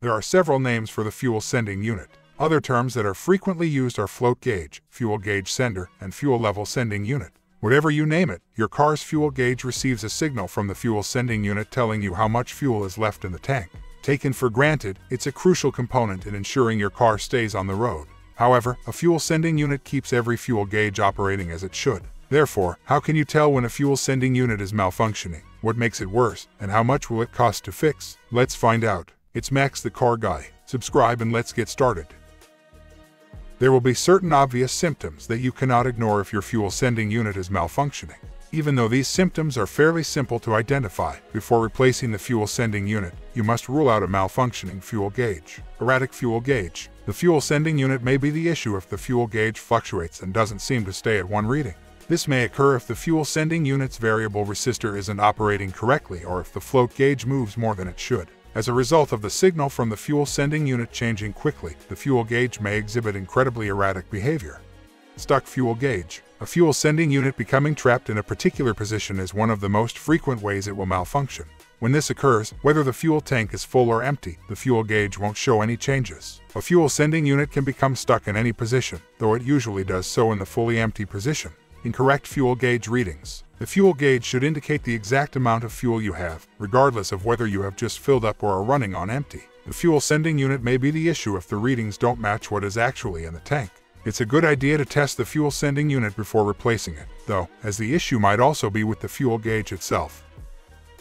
There are several names for the fuel sending unit. Other terms that are frequently used are float gauge, fuel gauge sender, and fuel level sending unit. Whatever you name it, your car's fuel gauge receives a signal from the fuel sending unit telling you how much fuel is left in the tank. Taken for granted, it's a crucial component in ensuring your car stays on the road. However, a fuel sending unit keeps every fuel gauge operating as it should. Therefore, how can you tell when a fuel sending unit is malfunctioning? What makes it worse? And how much will it cost to fix? Let's find out. It's Max the Car Guy. Subscribe and let's get started. There will be certain obvious symptoms that you cannot ignore if your fuel sending unit is malfunctioning. Even though these symptoms are fairly simple to identify, before replacing the fuel sending unit, you must rule out a malfunctioning fuel gauge. Erratic fuel gauge. The fuel sending unit may be the issue if the fuel gauge fluctuates and doesn't seem to stay at one reading. This may occur if the fuel sending unit's variable resistor isn't operating correctly or if the float gauge moves more than it should. As a result of the signal from the fuel sending unit changing quickly, the fuel gauge may exhibit incredibly erratic behavior. Stuck fuel gauge. A fuel sending unit becoming trapped in a particular position is one of the most frequent ways it will malfunction. When this occurs, whether the fuel tank is full or empty, the fuel gauge won't show any changes. A fuel sending unit can become stuck in any position, though it usually does so in the fully empty position. Incorrect fuel gauge readings. The fuel gauge should indicate the exact amount of fuel you have, regardless of whether you have just filled up or are running on empty. The fuel sending unit may be the issue if the readings don't match what is actually in the tank. It's a good idea to test the fuel sending unit before replacing it, though, as the issue might also be with the fuel gauge itself.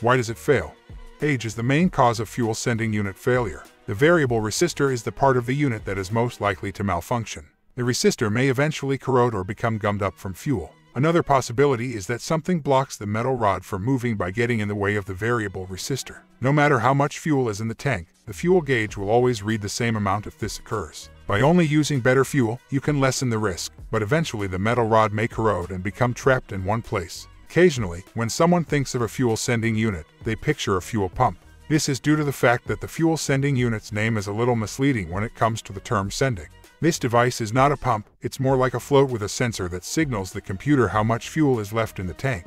Why does it fail? Age is the main cause of fuel sending unit failure. The variable resistor is the part of the unit that is most likely to malfunction. The resistor may eventually corrode or become gummed up from fuel. Another possibility is that something blocks the metal rod from moving by getting in the way of the variable resistor. No matter how much fuel is in the tank, the fuel gauge will always read the same amount if this occurs. By only using better fuel, you can lessen the risk, but eventually the metal rod may corrode and become trapped in one place. Occasionally, when someone thinks of a fuel sending unit, they picture a fuel pump. This is due to the fact that the fuel sending unit's name is a little misleading when it comes to the term sending. This device is not a pump, it's more like a float with a sensor that signals the computer how much fuel is left in the tank.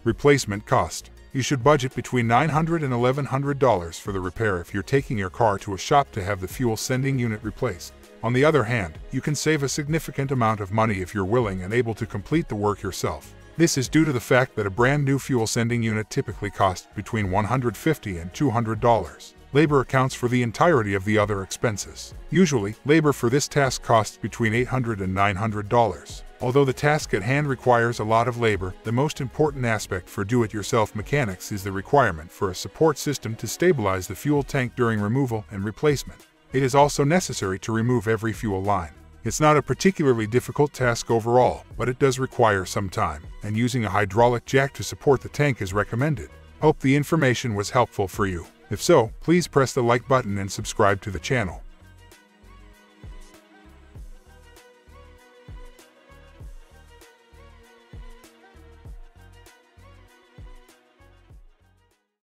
Replacement cost. You should budget between $900 and $1,100 for the repair if you're taking your car to a shop to have the fuel sending unit replaced. On the other hand, you can save a significant amount of money if you're willing and able to complete the work yourself. This is due to the fact that a brand new fuel sending unit typically costs between $150 and $200. Labor accounts for the entirety of the other expenses. Usually, labor for this task costs between $800 and $900. Although the task at hand requires a lot of labor, the most important aspect for do-it-yourself mechanics is the requirement for a support system to stabilize the fuel tank during removal and replacement. It is also necessary to remove every fuel line. It's not a particularly difficult task overall, but it does require some time, and using a hydraulic jack to support the tank is recommended. Hope the information was helpful for you. If so, please press the like button and subscribe to the channel.